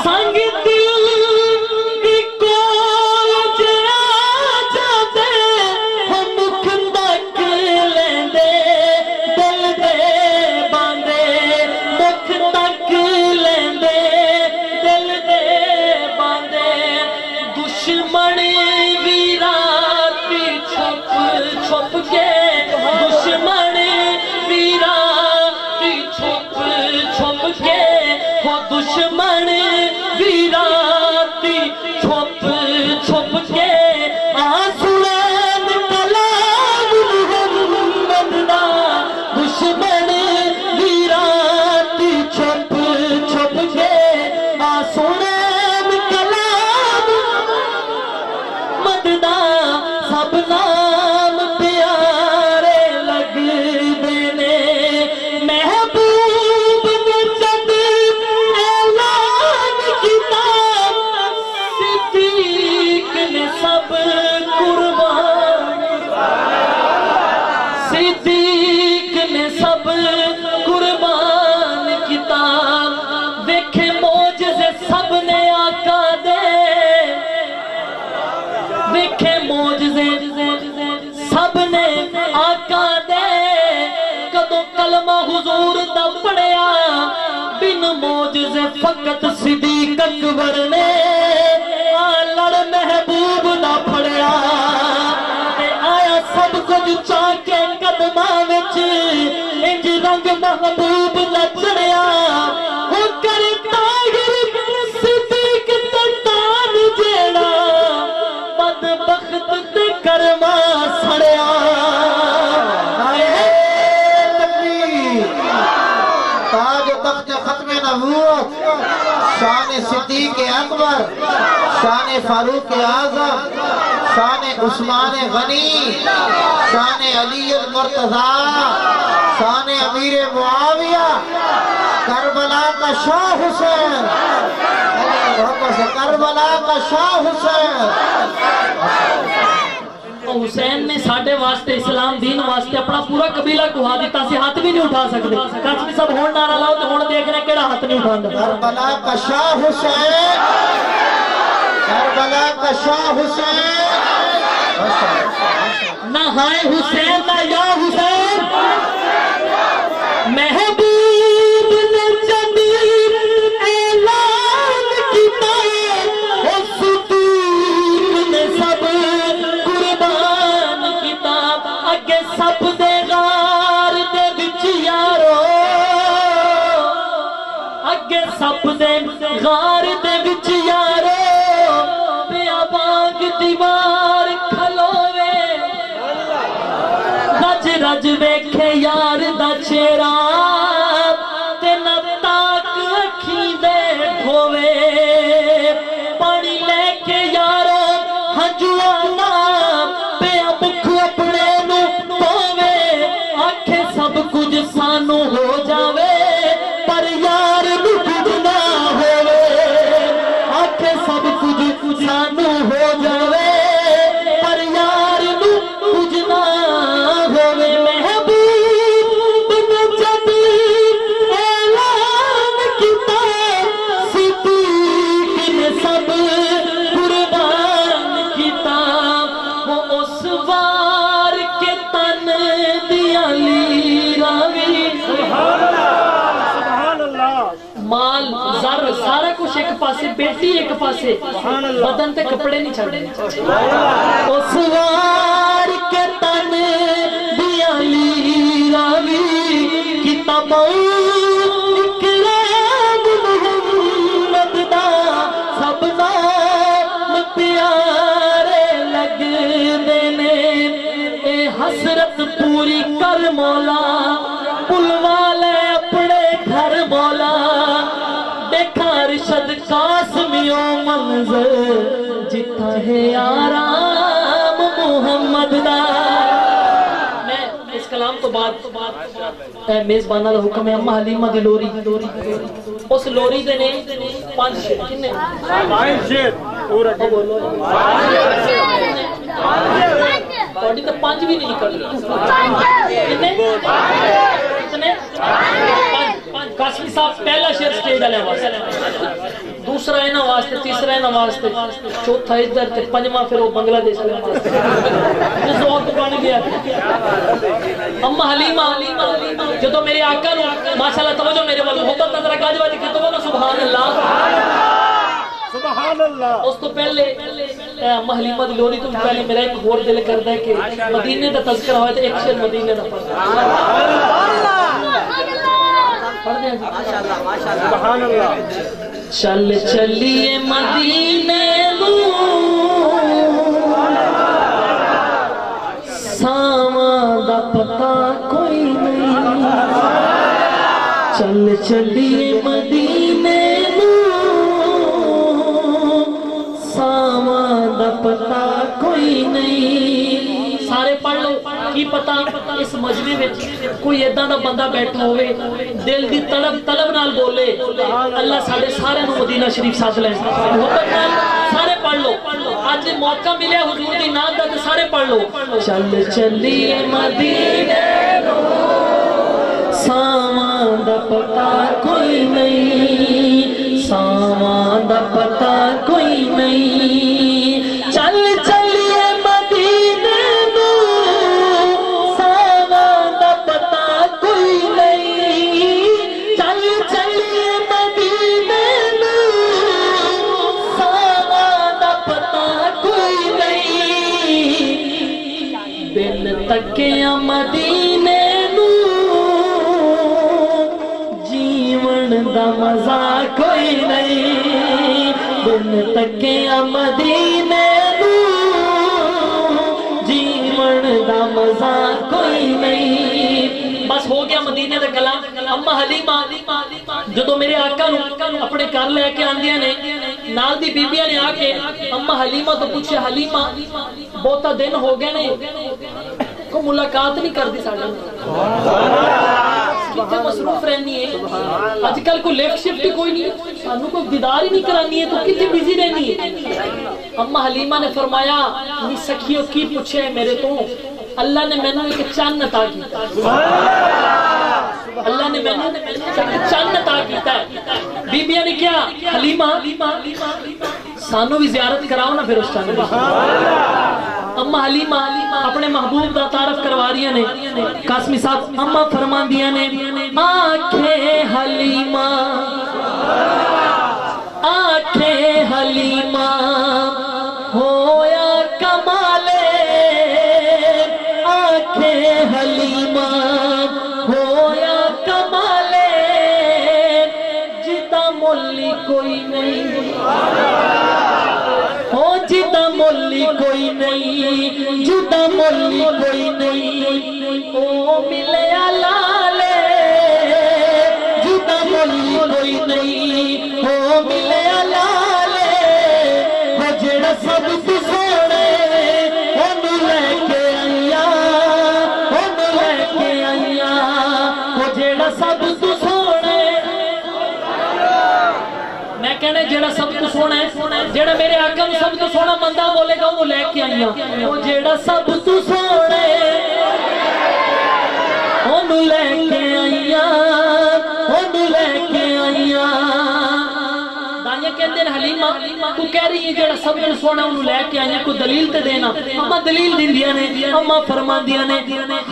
Speaker 3: سنگ دل دی کول جا جاتے ہم مکھ تک لیندے دل دے باندے مکھ تک لیندے دل دے باندے دشمن ویراتی چھپ چھپ کے دشمن ویراتی چھپ چھپ کے وہ دشمن ویراتی چھپ چھپ کے آسمان کلام محمد دا دشمن ویراتی چھپ چھپ کے آسمان کلام مددہ سب نام پیارے لگ دینے محبوب نے جب اعلان کیتا صدیق نے سب قربان صدیق نے سب قربان کیتا دیکھے معجزے سب نے آقا دے دیکھے معجزے سب نے آقا دے کدو کلمہ حضور دا پڑھیا بن معجزے فقط صدیق اکبر نے لڑ محبوب دا پڑھیا آیا سب کچھ چاہ کے قدمہ وچ انج رنگ محبوب دا چڑھیا وہ کرتا صدیق تتان جیڑا بدبخت تے کرما سڑیا
Speaker 4: تاج تخت ختم نبوت شان صدیق اکبر شان فاروق اعظم شان عثمان غنی شان علی المرتضی شان امیر معاویہ کربلا کا شاہ حسین کربلا کا شاہ حسین
Speaker 3: حسین نے ساڑھے واسطے اسلام دین واسطے اپنا پورا قبیلہ کوہا دیتا سی ہاتھ بھی نہیں اٹھا سکتے کچھ بھی سب ہون نارا لاؤ تو ہون دیکھ رہے کیڑا ہاتھ نہیں اٹھان دا
Speaker 4: کربلا کا شاہ حسین کربلا کا شاہ حسین
Speaker 3: نہ ہائے حسین نہ یا حسین محبوب نے جب اعلان کیتا اور صدیق نے سب قربان کیتا اگے سب دے غار دے وچ یارو اگے سب دے غار دے وچ یارو بیابان دیوار کھلوے رج رج ویکھے یار دا چہرہ تے نہ تاک اکھی دے دھوے پانی لے کے یارو ہنجوانا پیا بکھ اپنے نو پوے آنکھیں سب کچھ سانو ہو جاوے پر یار نو کچھ نہ ہووے آنکھیں سب کچھ سانو ہو جاوے پر یار نو کچھ نہ ہووے محبوب نے جب اعلان کیتا صدیق نے سب قربان کیتا وہ اس وار کے تن دیا لیراوی مال زر سارا کچھ ایک پاسے بیٹی ایک پاسے بدن تے کپڑے نہیں چھڑے اس وار کے تن دیا لیراوی کتابوں اکرام محمد دا سب نام پیارے لگ دینے پر مولا بلوالے اپنے گھر مولا دیکھا رشد قاسمیوں منظر جتا ہے آرام محمد دا میں اس کلام تو بعد میزبانہ دا حکم ہے اماں حلیمہ دی لوری اس لوری دے نے 5 شیر کنے 5 شیر پورا بولو باڈی تو 5 بھی نہیں نکل کتنے قاسمی صاحب پہلا شیر سٹیج والے واسطے دوسرا اینا واسطے تیسرا اینا واسطے چوتھا ادھر تے پنجواں پھر وہ بنگلہ دیش والے واسطے جس وقت بن گیا اماں حلیمہ جدو میرے آقا نو ماشاءاللہ توجہ میرے والو محبت نظر گاج واجی کہ تو بولو سبحان اللہ سبحان اللہ اس تو پہلے اماں حلیمہ دی لوری تو پہلے میرا ایک غور دل کرتا ہے کہ مدینے دا تذکرہ ہوئے تو ایک شیر مدینے دا پڑھ سبحان اللہ چل چلیے مدینے لوں ساواں دا پتہ کوئی نہیں چل چلیے مدینے لوں ساواں دا پتہ کوئی نہیں سارے پڑھ لو کی پتہ اس مجمع میں کوئی ادھا دا بندہ بیٹھا ہوئے دل دی طلب نال بولے اللہ سارے سارے نو مدینہ شریف ساتھ لیں محبت نال سارے پڑھ لو آج موقع ملے حضور دی نام دا سارے پڑھ لو چل چلیے مدینے ساواں دا پتہ کوئی نہیں ساواں دا پتہ کوئی نہیں چل چلیے مدینے نو ساواں دا پتہ کوئی نہیں چل چلیے مدینے نو ساواں دا پتہ کوئی نہیں بن تکیا مدینے نو جیون دا مزہ کوئی نہیں بن تکیا مدینے نو جیون دا مزہ کوئی نہیں بس ہو گیا مدینے دا کلام اماں حلیمہ جدو میرے آقا نو اپنے گھر لے کے آندیاں نے نال دی بیبیاں نے آ کے اماں حلیمہ تو پوچھے حلیمہ بہتا دن ہو گئے نے کو ملاقات نہیں کر دی ساڑھے کتنے مصروف رہنی ہے آج کل کو لیفٹ شفٹ کوئی نہیں سانو کو دیدار ہی نہیں کرانی ہے تو کتنے بیزی رہنی ہے اماں حلیمہ نے فرمایا نی سکھیوں کی پوچھے میرے تو اللہ نے میں نے ایک چاند عطا کیتا اللہ نے میں نے ایک چاند عطا کیتا ہے بیبیاں نے کیا حلیمہ سانو بھی زیارت کراؤ نا پھر اس چاند اماں حلیمہ اپنے محبوب دا تعارف کروا رہی نے قاسمی صاحب اماں فرمان دیا نے آنکھیں حلیمہ ہویا کمالے آنکھیں حلیمہ ہویا کمالے جدا مولی کوئی نہیں ہو جدا مولی کوئی نہیں جدا مولی کوئی نہیں او ملے لالے جدا مولی کوئی نہیں او ملے لالے وہ جڑا سب تو سونے انہوں لے کے آیا وہ جڑا سب تو سونے میں کہنے جڑا سب تو سونا ہے جڑا میرے آقا میں سب تو سونا مندہ بولے گا وہ لے کے آئیاں وہ جڑا سب تو سونے انہوں لے کے آئیاں دائیاں کہتے ہیں حلیمہ تو کہہ رہی ہے جڑا سب تو سونا انہوں لے کے آئیاں کوئی دلیل تے دینا اماں دلیل دین دیا نے اماں فرمان دیا نے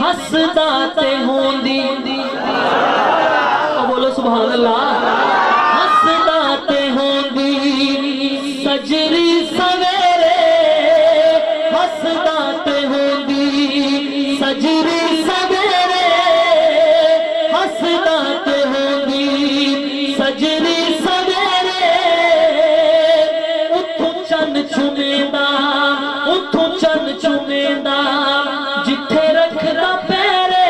Speaker 3: حسداتے ہون دی بولو سبحان اللہ حسداتے ہون دی سجری سویرے حسداتے ہون دی سجری سویرے حسداتے ہون دی سجری سویرے اتھو چن چھمیندہ اتھو چن چھمیندہ جتھے رکھ دا پیرے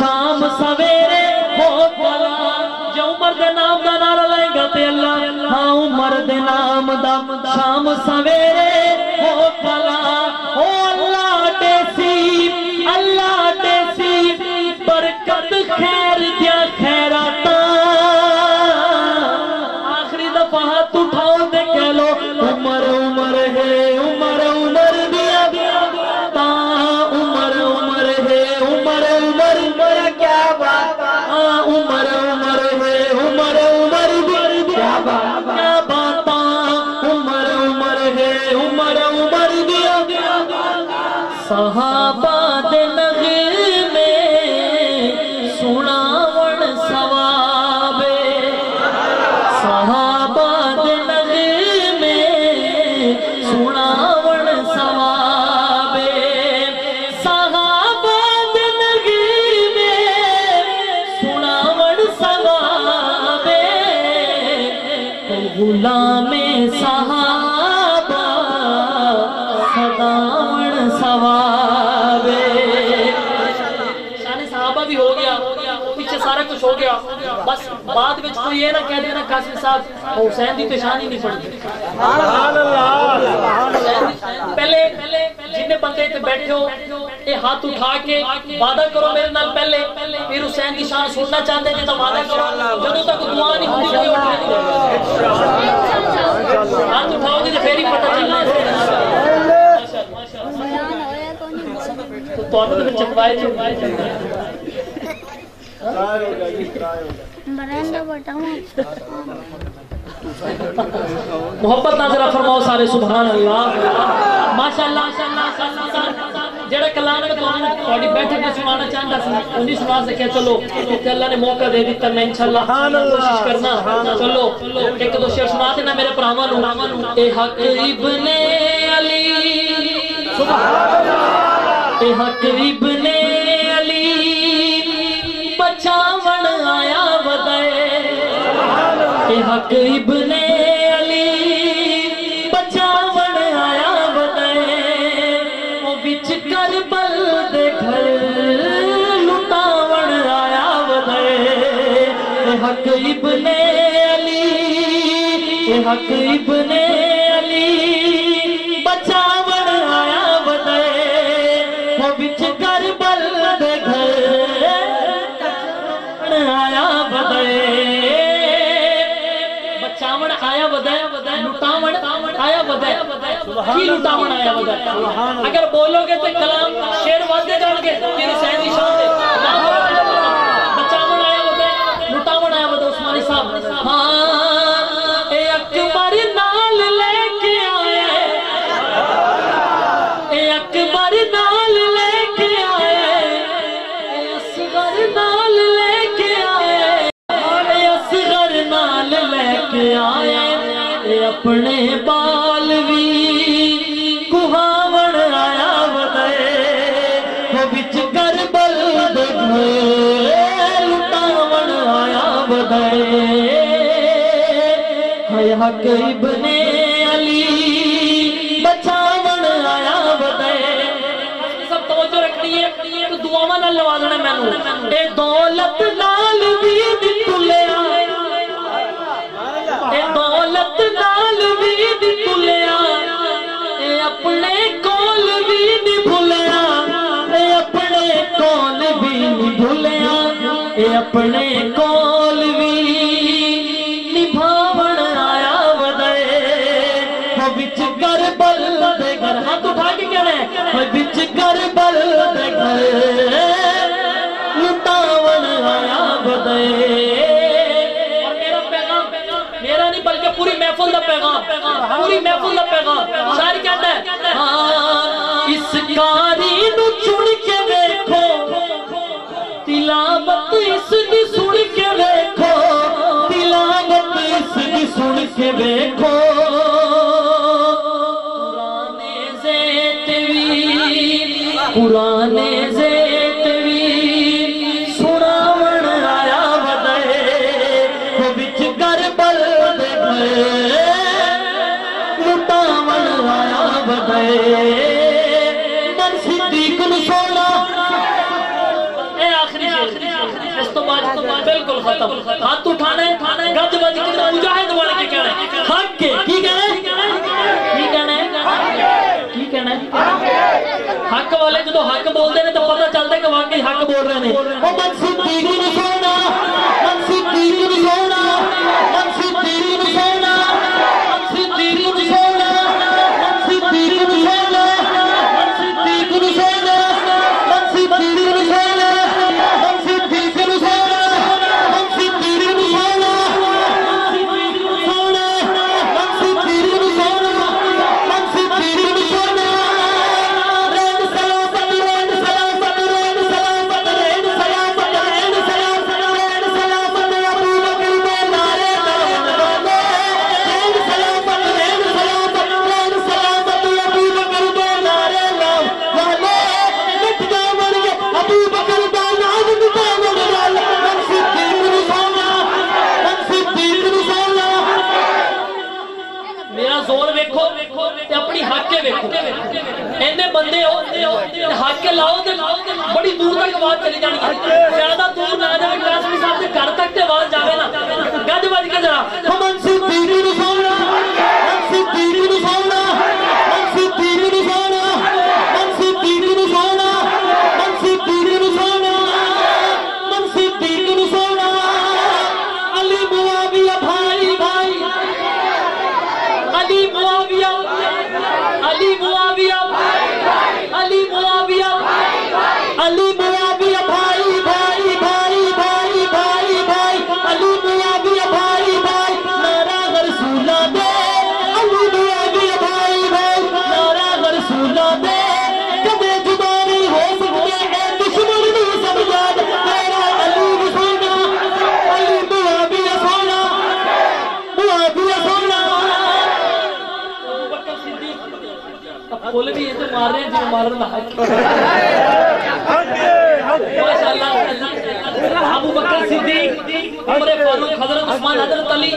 Speaker 3: شام سویرے ہو بلا جو عمر دے نام دا نعرہ لائے گا تے اللہ ہاں عمر دے نام دا شام سویرے ہو بلا او اللہ دیسی برکت خیر دیا خیراتا آخری دفعہ ہاتھ اٹھاؤ دے کہہ لو عمر عمر ہے عمر عمر دیا تا عمر عمر ہے عمر عمر دیا کیا بات عمر عمر ہے عمر عمر دیا کیا بات عمر عمر ہے عمر عمر دیا صحابہ دے نغمے سناون ثوابے صحابہ دے نغمے سناون ثوابے صحابہ دے نغمے سناون ثوابے غلام صحابہ خداون ثوابے شان صحابہ بھی ہو گیا پیچھے سارا کچھ ہو گیا بس بعد میں کوئی یہ نہ کہہ دینا قاسم صاحب حسین دی تو شان ہی نہیں پڑتی پہلے جنہیں بندے تے بیٹھے ہو اے ہاتھ اٹھا کے وعدہ کرو میرے نال پہلے پھر حسین دی شان سننا چاہتے ہیں تو وعدہ کرو جدوں تک دعا نہیں ہوتی نہیں اٹھنے ہاتھ اٹھاؤ گے تو پھر ہی پتہ چلنا ہے تو آپ نے چکوائے محبت ناظرہ فرماؤ سارے سبحان اللہ ماشاءاللہ جڑا کلام میں تھوڑی بیٹھے میں سنانا چاہتا سی انہی سنا سکے چلو کہ اللہ نے موقع دے دیتا میں انشاءاللہ کوشش کرنا چلو ایک دو شعر سنا دینا میرے پراواں نو اے حق ابن علی اے حق ابن علی بچاون آیا ودائے اے حق ابن علی بچاون آیا ودائے وہ بچ کربل دے گھر لٹاون آیا ودائے اے حق ابن علی اے حق ابن علی بچاون آیا ودائے وہ بچ کربل دے گھر آیا ودائے بچاون آیا ودائے لٹاون آیا ودائے کی لٹاون آیا ودائے اگر بولو گے تو کلام شیر واضح جان گے پھر حسین دی شان دے بچاون آیا ودائے لٹاون آیا ودائے عثمانی صاحب ہاں اے اکبر نال لے کے آئے اے اکبر نال لے کے آئے اے اصغر نال لے کے آئے اے اصغر نال لے کے آئے اے اپنے بال بھی کہاون آیا ودائے وہ بچ کربل دے گھر لٹاون آیا ودائے اے حق ابن علی بچاون آیا ودائے سب توجہ رکھنی ہے تو دعاواں نال نوازنا میں اے دولت نال بھی تلیا اے دولت نال بھی تلیا اے اپنے کول بھی نہیں بھولیا اے اپنے کول بھی نہیں بھولیا اے اپنے کول بھی نبھاون آیا ودائے وہ بچ کربل دے گھر ہاتھ اٹھا کے کہنا ہے وہ بچ کربل دے گھر لٹاون آیا ودائے اور میرا پیغام میرا نہیں بلکہ پوری محفل دا پیغام پوری محفل دا پیغام شاعر کہتا ہے اس کاری نو چن کے دیکھو تلاوت اس کی سن کے دیکھو تلاوت اس کی سن کے دیکھو قرآن زیت وی سناون آیا ودائے وہ بچ کربل دے گھر لٹاون آیا ودائے من صدیق نو سونا اے آخری شعر اس تو بعد بالکل ختم ہاتھ اٹھانا ہے گج بج کے مجاہد بن کے کہنا ہے حق کے کی کہنا ہے حق والے جو حق بولتے ہیں تو پتہ چلتا ہے کہ واقعی حق بول رہے ہیں او منصور دین سونا منصور دین سونا منصور دین سونا منصور دین سونا منصور دین سونا منصور دین سونا منصور دین سونا منصور دین سونا منصور دین سونا اپنی حق کے ویکھو اینے بندے ہو حق کے لاؤ تے بڑی دور تک آواز چلی جانی زیادہ دور نہ جائے قاسمی صاحب کے گھر تک تے آواز جاوے نا گج بج کے ذرا منصور دین سونا منصور دین سونا منصور دین سونا منصور دین سونا منصور دین سونا منصور دین سونا علی معاویہ بھائی بھائی علی معاویہ علی معاویہ علی معاویہ علی معاویہ بھائی بھائی بھائی بھائی بھائی بھائی علی معاویہ بھائی بھائی نعرہ رسول دے علی معاویہ بھائی بھائی نعرہ رسول دے کبھی جدا نہیں ہو سکتے اے دشمن نہیں سمجھا تیرا علی سونا علی معاویہ سونا معاویہ سونا بول بھی یہ تو مار رہے ہیں جو مارن حق ماشاءاللہ ابو بکر صدیق عمر فاروق حضرت عثمان حضرت علی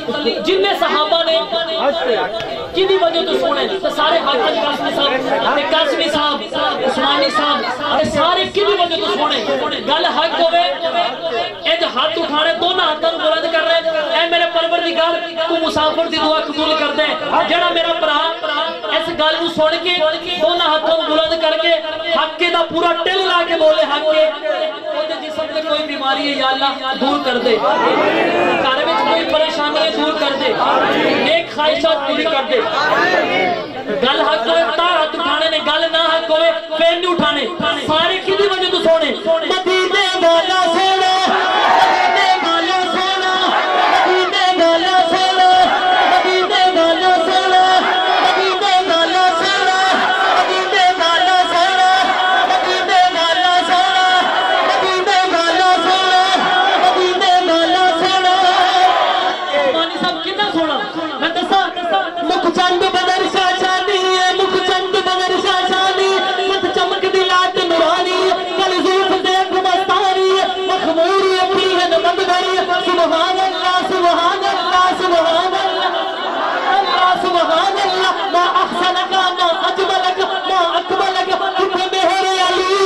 Speaker 3: جن صحابہ نے کدی وجہ تو سونے تو سارے حافظ قاسمی صاحب عثمانی صاحب سارے کدی وجہ تو سونے گل حق ہوئے اے جو ہاتھ اٹھانے دونوں ہاتھوں بلند کر رہے اے میرے پروردگار تو مسافر دی دعا قبول کر دے جڑا میرا بھرا اس گل نو سن کے دونوں ہاتھوں بلند کر کے حق دا پورا ٹل لا کے بولے حق کے اودے جسم تے کوئی بیماری ہے یا اللہ دور کر دے گھر وچ کوئی پریشانی ہے دور کر دے نیک خواہشات پوری کر دے گل حق ہوئے تا ہاتھ اٹھانے نے گل نہ حق ہوئے پھر نہیں اٹھانے سارے کدی وجہ تو سونے مدینے والا سونا مدینے والا سونا مدینے والا سونا مدینے والا سونا مدینے والا سونا مدینے والا سونا مدینے والا سونا مدینے والا سونا مدینے والا سونا مانی صاحب کتنا سونا میں دسا مکھ چند بدر شاشانی ہے مکھ چند بدر شاشانی مت چمک دی لات نورانی کل زلف دیکھ مستانی مخمور اپنی ہے نمد بھری سبحان اللہ سبحان اللہ سبحان اللہ اللہ سبحان اللہ ما احسنک ما اجملک ما اکملک کتنے مہر علی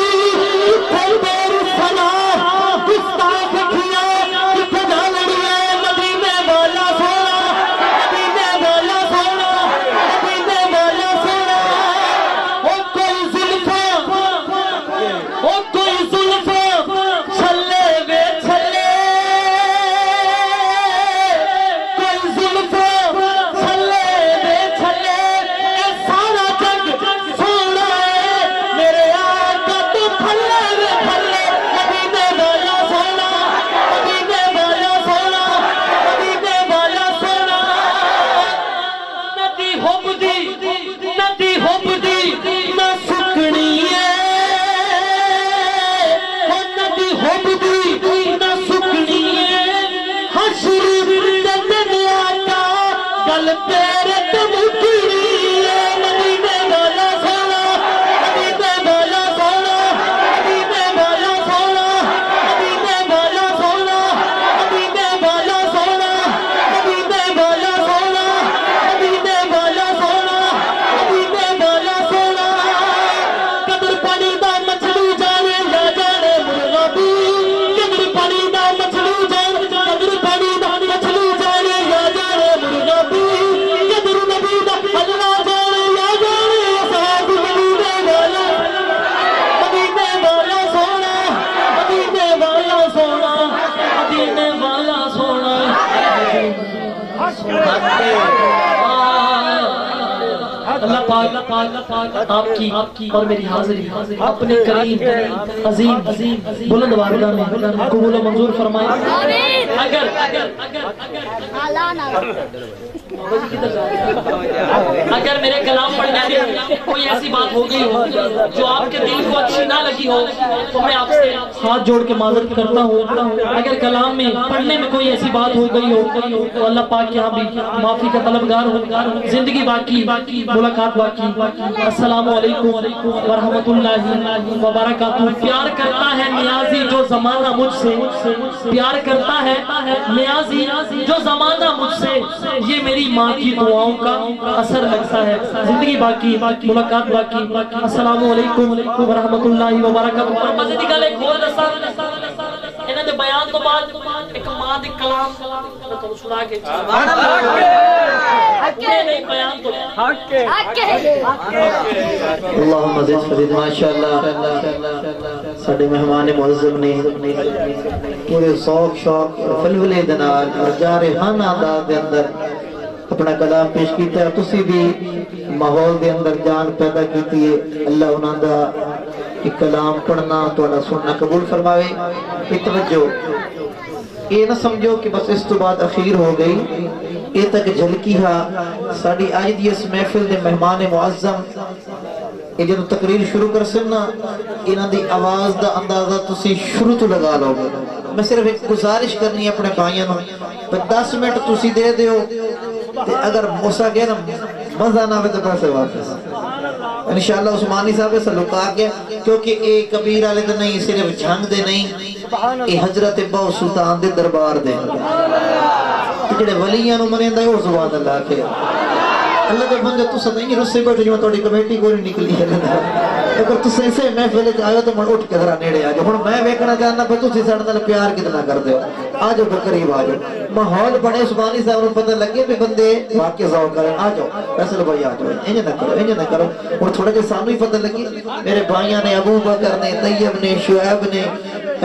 Speaker 3: کتنے بیر سلام گستاخ کیا کتنے جانڑیے مدینے والا سونا مدینے والا سونا مدینے والا سونا او کوئی زلفاں او کوئی زلفاں چھلے وے چھلے کوئی زلفاں چھلے وے چھلے اے سارا جگ سونا ہے میرے آقا تو پھلے وے پھلے مدینے والا سونا مدینے والا سونا مدینے والا سونا ندی حب دی نہ سکنی ہے ندی حب دی نہ سکنی ہے حشر جنت آقا گل تیرے تے مکری ہے مدینے والا سونا مدینے والا سونا مدینے والا سونا مدینے والا سونا مدینے والا سونا مدینے والا سونا مدینے والا سونا مدینے والا سونا قدر پانی دا مچھلی جانے نہ جانے مرغا بھی قدر اللہ پاک آپ کی اور میری حاضری اپنے کریم عظیم بلند بارگاہ میں قبول و منظور فرمائے۔ اگر میرے کلام پڑھنے میں کوئی ایسی بات ہو گئی ہو جو آپ کے دل کو اچھی نہ لگی ہو تو میں آپ سے ہاتھ جوڑ کے معذرت کرتا ہوں۔ اگر کلام میں پڑھنے میں کوئی ایسی بات ہو گئی ہو تو اللہ پاک یہاں بھی معافی کا طلبگار ہو۔ زندگی باقی، ملاقات باقی۔ السلام علیکم ورحمۃ اللہ وبرکاتہ۔ پیار کرتا ہے نیازی جو زمانہ مجھ سے، پیار کرتا ہے نیازی جو زمانہ مجھ سے، یہ میری ماں کی دعاؤں کا اثر لگتا ہے۔ زندگی باقی، ملاقات باقی۔ السلام علیکم ورحمۃ اللہ وبرکاتہ۔ اور مزید گل ایک اور دساں، انہاں دے بیان تو بعد ایک ماں دے کلام میں تو سنا کے سبحان اللہ نہیں بیان تو
Speaker 4: اللہم زد فرید ماشاءاللہ ساڑھے مہمان معظم نے پورے ذوق شوق فلولے دنال اور جارحانہ انداز دے اندر اپنا کلام پیش کیتا ہے۔ تسی بھی ماحول دے اندر جان پیدا کیتی ہے۔ اللہ انہاں دا کلام پڑھنا توڑا سننا قبول فرماوے۔ توجہ یہ نہ سمجھو کہ بس اس تو بعد اخیر ہو گئی، یہ تک جھلکی ہا ساڑھی آج دی اس محفل دے مہمان معظم یہ جنہوں تقریر شروع کر سننا انہاں دی آواز دا اندازہ تسی شروع تو لگا لو گے۔ میں صرف ایک گزارش کرنی ہے اپنے بھائیاں پر 10 منٹ تسی دے دیو اگر موسیٰ گیا نا مزہ نہ ہوئے تو پیسے واپس انشاءاللہ عثمانی صاحب سے لکا گیا، کیونکہ ایک کبیر آلے دے نہیں، صرف جھنگ دے نہیں، یہ حضرت بہو سلطان دے دربار دے جڑے ولیاں نو منیں دے وہ زبان اللہ کے اللہ دے بندے تو سا نہیں رسے بیٹھے جو توڑی کمیٹی کو نہیں نکلی ہے اگر تو سے محفل آئے تو من اٹھ کے ذرا نیڑے آجو ہن میں ویکھنا چاہنا پہ تو ساڑھے نال پیار کتنا کر دے آجو قریب آجو ماحول بڑے عثمانی صاحب نو پتہ لگے بھی بندے واقعی ذوق کریں آجو فیصل بھائی آجو انج نہ کرو اور تھوڑا جے سانو ہی پتہ لگی میرے بھائیاں نے ابو بکر نے طیب نے شعیب نے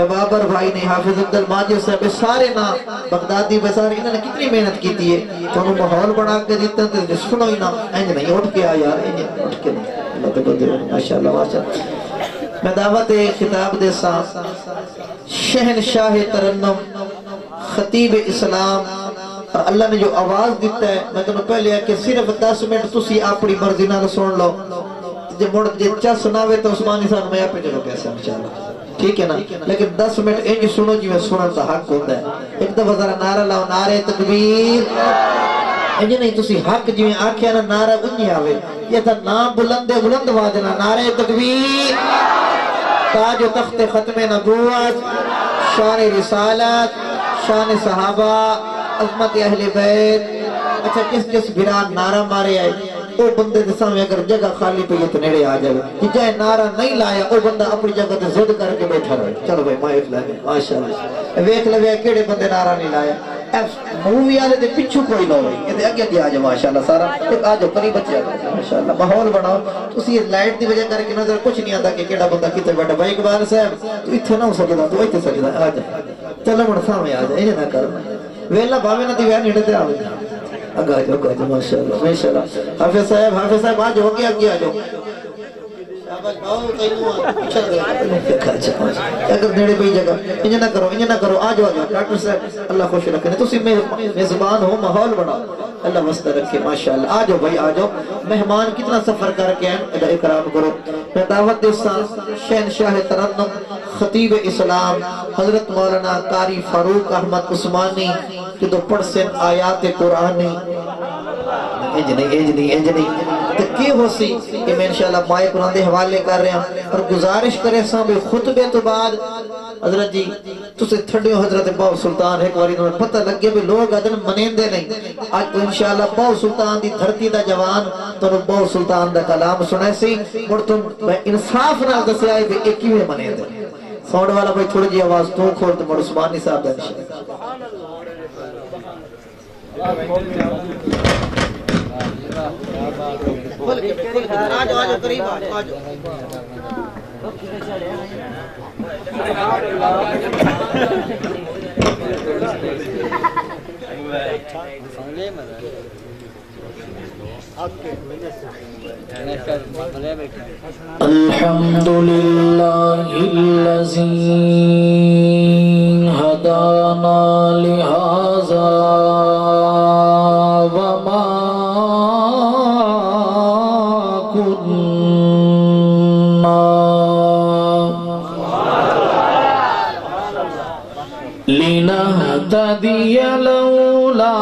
Speaker 4: بابر بھائی نے حافظ عبدالماجد صاحب سارے نا بغدادی بسارے انہوں نے کتنی محنت کی تھی ہے تو انہوں ماحول بڑھا کے دیتا ہے سنو ہی نا انج نہیں اٹھ کے آ یار انج اٹھ کے نہیں اللہ تو بندے ماشاءاللہ ماشاءاللہ میں دعوت خطاب دے ساتھ شہنشاہ ترنم خطیب اسلام اور اللہ نے جو آواز دیتا ہے میں تو پہلے ہے کہ صرف 10 منٹ تسی اپنی مرضی نہ سن لو جب مڑ جچا سناوے تو عثمانی صاحب میں آپ پہ جلو کیسا انشاءاللہ ٹھیک ہے نا لیکن 10 منٹ انج سنو جی میں سنن دا حق ہوتا ہے ایک دفعہ ذرا نعرہ لاؤ نعرہ تکبیر انج نہیں تسی حق جی میں آکھیا نا نعرہ انجی آوے یہ تھا نام بلند واجنا نعرہ تکبیر تاج و تخت ختم نبوت شان رسالت شان صحابہ عظمت اہل بیت اچھا کس بھران نعرہ مارے آئے او بندے دے سامنے اگر جگہ خالی پہ یہ تو نیڑے آ جائے کہ جائے نعرہ نہیں لایا او بندہ اپنی جگہ تے زد کر کے بیٹھا رہے چلو بھائی مائف لگے ماشاءاللہ ویکھ لگے کیڑے بندے نعرہ نہیں لایا مووی والے دے پچھو کوئی نہ ہوئی یہ اگے اگے آ جائے ماشاءاللہ سارا آ جاؤ قریب بچے آ ماشاءاللہ ماحول بناؤ تسی لائٹ دی وجہ کر کے نظر کچھ نہیں آتا کہ کیڑا بندہ کتے بیٹھا بھائی اقبال صاحب تو ایتھے نہ ہو سکدا تو ایتھے سکدا آ جا چلو من سامنے آ جا یہ نہ کر ویلا بھاوے نہ دی وے نیڑے تے آوے اگا جو ماشاءاللہ ماشاءاللہ حافظ صاحب آج ہو گیا آگے آ جاؤ اگر نیڑے کوئی جگہ انج نہ کرو آ جاؤ ڈاکٹر صاحب اللہ خوش رکھنے تو میزبان ہو ماحول بنا اللہ وسط رکھے ماشاءاللہ آ جاؤ بھائی آ جاؤ مہمان کتنا سفر کر کے ہیں اکرام کرو میں دعوت دے ساتھ شہنشاہ ترنم خطیب اسلام حضرت مولانا قاری فاروق احمد عثمانی کہ تو پڑھ سن آیات قرآنی انج نہیں تو کی ہو سی کہ میں انشاءاللہ مائے قرآن دے حوالے کر رہے ہیں اور گزارش کرے ساں بھی خطبے تو بعد حضرت جی تو سے تھڑے ہو حضرت باو سلطان ایک واری انہوں نے پتہ لگ گیا بھی لوگ ادن منیندے نہیں آج تو انشاءاللہ باو سلطان دی دھرتی دا جوان تو انہوں باو سلطان دا کلام سنے سی اور تم انصاف نہ دسے آئے بھی ایک ہی میں منیندے ساؤنڈ والا بھائی تھوڑی جی آواز تو کھول تو مر عثمانی صاحب دا آجو قریب آجو
Speaker 3: الحمد لله الذي هدانا لهذا وما كنا لنهتدي لولا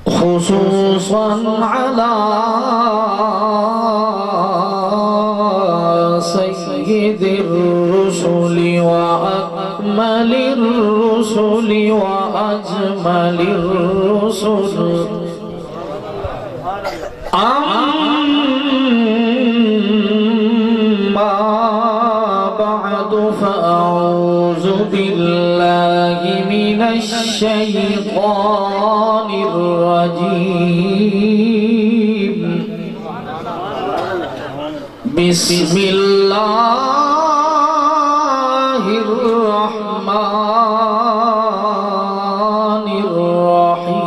Speaker 3: خصوصا على سيد الرسل وأكمل الرسل وأجمل الرسل أما بعد فأعوذ بالله من الشيطان الرجيم بسم الله الرحمن الرحيم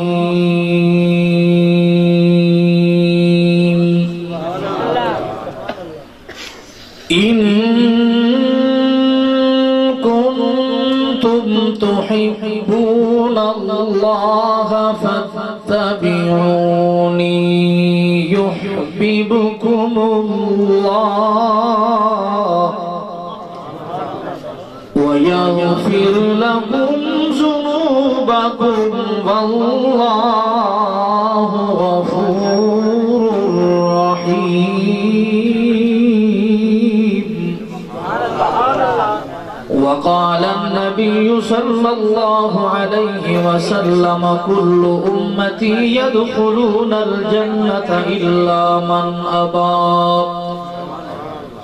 Speaker 3: إن كنتم تحبون الله فاتبعوني يحببكم الله ويغفر لكم ذنوبكم والله غفور رحيم. وقال النبي صلى الله عليه وسلم كل أمتي يدخلون الجنة إلا من أبى.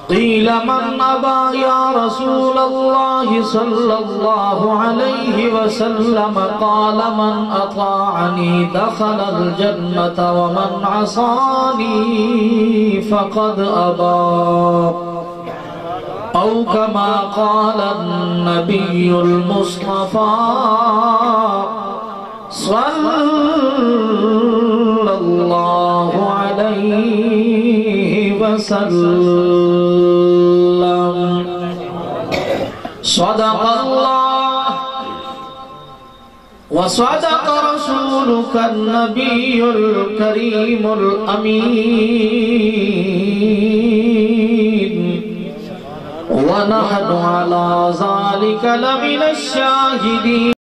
Speaker 3: قيل من أبى يا رسول الله صلى الله عليه وسلم؟ قال من أطاعني دخل الجنة ومن عصاني فقد أبى. أو كما قال النبي المصطفى صلى الله عليه وسلم. صدق الله وصدق رسولك النبي الكريم الأمين ونحن على ذلك لمن الشاهدين.